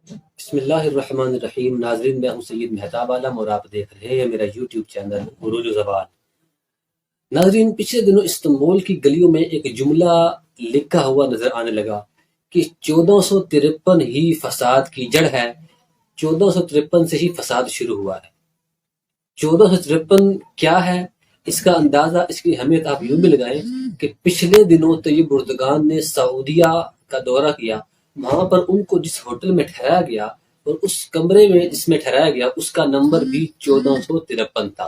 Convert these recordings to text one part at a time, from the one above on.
بسم اللہ الرحمن الرحیم۔ ناظرین، میں ہوں سید مہتاب عالم اور آپ دیکھ رہے ہیں میرا یوٹیوب چینل عروج زبان۔ ناظرین، پچھلے دنوں استنبول کی گلیوں میں ایک جملہ لکھا ہوا نظر آنے لگا کہ 1453 ہی فساد کی جڑ ہے۔ 1453 سے ہی فساد شروع ہوا ہے۔ 1453 کیا ہے؟ اس کا اندازہ، اس کی اہمیت آپ یوں بھی لگائیں کہ پچھلے دنوں طیب اردگان نے سعودیہ کا دورہ کیا۔ وہاں پر ان کو جس ہوٹل میں ٹھہرایا گیا اور اس کمرے میں جس میں ٹھہرایا گیا اس کا نمبر بھی 1453 تھا۔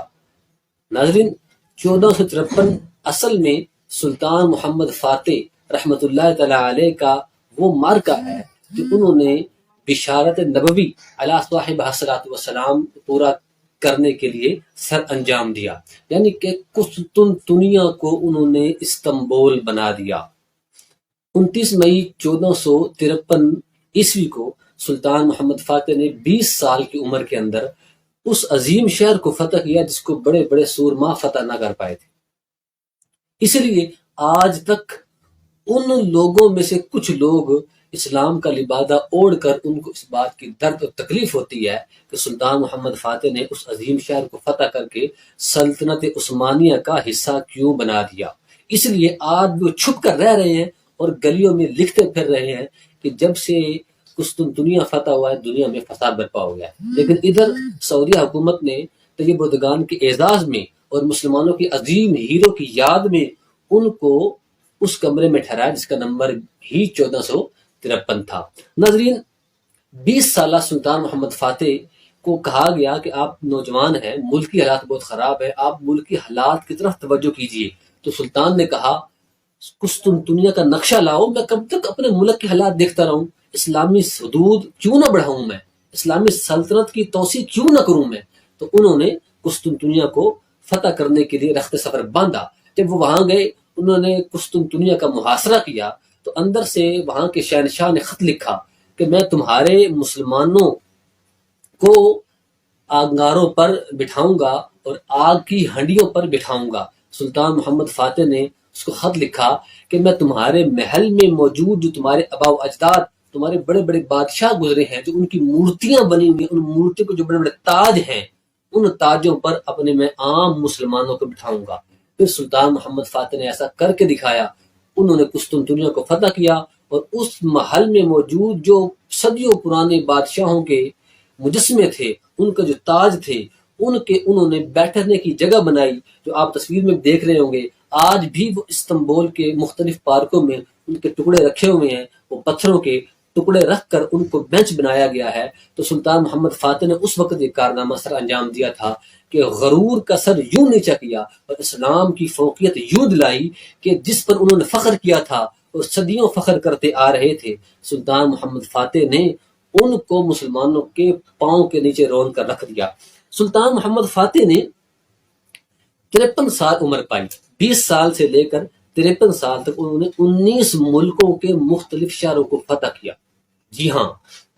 ناظرین، 1453 اصل میں سلطان محمد فاتح رحمۃ اللہ تعالی علیہ کا وہ مارکہ ہے کہ انہوں نے بشارت نبوی علی صاحب الصلاۃ والسلام پورا کرنے کے لیے سر انجام دیا، یعنی کہ قسطنطنیہ کو انہوں نے استنبول بنا دیا۔ 29 مئی 1453 عیسوی کو سلطان محمد فاتح نے 20 سال کی عمر کے اندر اس عظیم شہر کو فتح کیا جس کو بڑے بڑے سورما فتح نہ کر پائے تھے۔ اس لیے آج تک ان لوگوں میں سے کچھ لوگ اسلام کا لبادہ اوڑھ کر ان کو اس بات کی درد اور تکلیف ہوتی ہے کہ سلطان محمد فاتح نے اس عظیم شہر کو فتح کر کے سلطنت عثمانیہ کا حصہ کیوں بنا دیا۔ اس لیے آج وہ چھپ کر رہ رہے ہیں اور گلیوں میں لکھتے پھر رہے ہیں کہ جب سے قسطنطنیہ فتح ہوا ہے دنیا میں فساد برپا ہو گیا ہے۔ لیکن ادھر سعودیہ حکومت نے طیب اردگان کے اعزاز میں اور مسلمانوں کے عظیم ہیرو کی یاد میں ان کو اس کمرے میں ٹھہرایا جس کا نمبر ہی 1453 تھا۔ ناظرین، 20 سالہ سلطان محمد فاتح کو کہا گیا کہ آپ نوجوان ہیں، ملکی حالات بہت خراب ہے، آپ ملکی حالات کی طرف توجہ کیجیے۔ تو سلطان نے کہا قسطنطنیہ کا نقشہ لاؤ، میں کب تک اپنے ملک کے حالات دیکھتا رہوں؟ اسلامی حدود کیوں نہ بڑھاؤں میں؟ اسلامی سلطنت کی توسیع کیوں نہ کروں میں؟ تو انہوں نے قسطنطنیہ کو فتح کرنے کے لیے رخت سفر باندھا۔ جب وہ وہاں گئے، انہوں نے قسطنطنیہ کا محاصرہ کیا تو اندر سے وہاں کے شہنشاہ نے خط لکھا کہ میں تمہارے مسلمانوں کو آنگاروں پر بٹھاؤں گا اور آگ کی ہنڈیوں پر بٹھاؤں گا۔ سلطان محمد فاتح نے اس کو خط لکھا کہ میں تمہارے محل میں موجود جو تمہارے آباء و اجداد، تمہارے بڑے بڑے بادشاہ گزرے ہیں، جو ان کی مورتیاں بنی ہوئی ہیں، ان مورتیوں کو جو بڑے بڑے تاج ہیں، ان تاجوں پر اپنے میں عام مسلمانوں کو بٹھاؤں گا۔ پھر سلطان محمد فاتح نے ایسا کر کے دکھایا۔ انہوں نے قسطنطنیہ کو فتح کیا اور اس محل میں موجود جو صدیوں پرانے بادشاہوں کے مجسمے تھے، ان کا جو تاج تھے، انہوں نے بیٹھنے کی جگہ بنائی جو آپ تصویر میں دیکھ رہے ہوں گے۔ آج بھی وہ استنبول کے مختلف پارکوں میں ان کے ٹکڑے رکھے ہوئے ہیں، وہ پتھروں کے ٹکڑے رکھ کر ان کو بینچ بنایا گیا ہے۔ تو سلطان محمد فاتح نے اس وقت ایک کارنامہ سر انجام دیا تھا کہ غرور کا سر یوں نیچا کیا اور اسلام کی فوقیت یوں دلائی کہ جس پر انہوں نے فخر کیا تھا اور صدیوں فخر کرتے آ رہے تھے، سلطان محمد فاتح نے ان کو مسلمانوں کے پاؤں کے نیچے رون کر رکھ دیا۔ سلطان محمد فاتح نے 53 سال عمر پائی۔ 20 سال سے لے کر 53 سال تک انہوں نے 19 ملکوں کے مختلف شہروں کو فتح کیا۔ جی ہاں،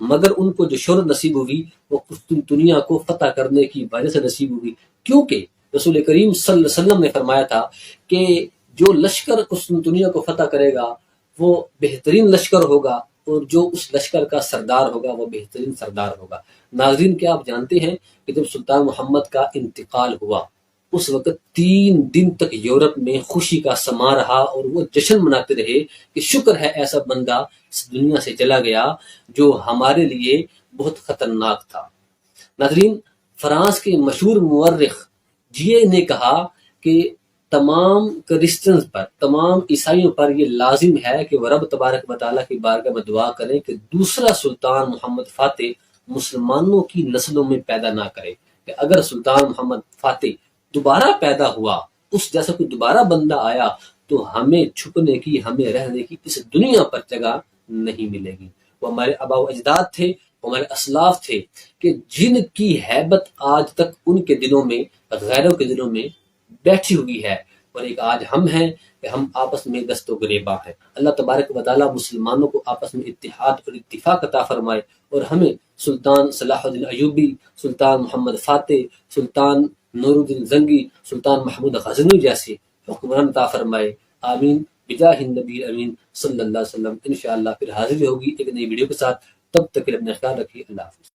مگر ان کو جو شہرت نصیب ہوئی وہ قسطنطنیہ کو فتح کرنے کی وجہ سے نصیب ہوئی، کیونکہ رسول کریم صلی اللہ علیہ وسلم نے فرمایا تھا کہ جو لشکر قسطنطنیہ کو فتح کرے گا وہ بہترین لشکر ہوگا اور جو اس لشکر کا سردار ہوگا وہ بہترین سردار ہوگا۔ ناظرین، کیا آپ جانتے ہیں کہ جب سلطان محمد کا انتقال ہوا اس وقت 3 دن تک یورپ میں خوشی کا سما رہا اور وہ جشن مناتے رہے کہ شکر ہے ایسا بندہ اس دنیا سے چلا گیا جو ہمارے لیے بہت خطرناک تھا۔ ناظرین، فرانس کے مشہور مورخ جیے نے کہا کہ تمام کرسچنز پر، تمام عیسائیوں پر یہ لازم ہے کہ وہ رب تبارک و تعالیٰ کی بارگاہ میں دعا کریں کہ دوسرا سلطان محمد فاتح مسلمانوں کی نسلوں میں پیدا نہ کرے، کہ اگر سلطان محمد فاتح دوبارہ پیدا ہوا، اس جیسا کوئی دوبارہ بندہ آیا تو ہمیں چھپنے کی، ہمیں رہنے کی اس دنیا پر جگہ نہیں ملے گی۔ وہ ہمارے آباء و اجداد تھے، ہمارے اسلاف تھے کہ جن کی ہیبت آج تک ان کے دلوں میں، غیروں کے دلوں میں بیٹھی ہوئی ہے، اور ایک آج ہم ہیں کہ ہم آپس میں دست و گریباں ہیں۔ اللہ تبارک و تعالیٰ مسلمانوں کو آپس میں اتحاد اور اتفاق عطا فرمائے اور ہمیں سلطان صلاح الدین ایوبی، سلطان محمد فاتح، سلطان نور الدین زنگی، سلطان محمود غزنوی جیسے حکمران عطا فرمائے۔ آمین بجاہ النبی امین صلی اللہ علیہ وسلم۔ انشاءاللہ پھر حاضر ہوگی ایک نئی ویڈیو کے ساتھ۔ تب تک کے لیے اپنا خیال رکھیے. اللہ حافظ.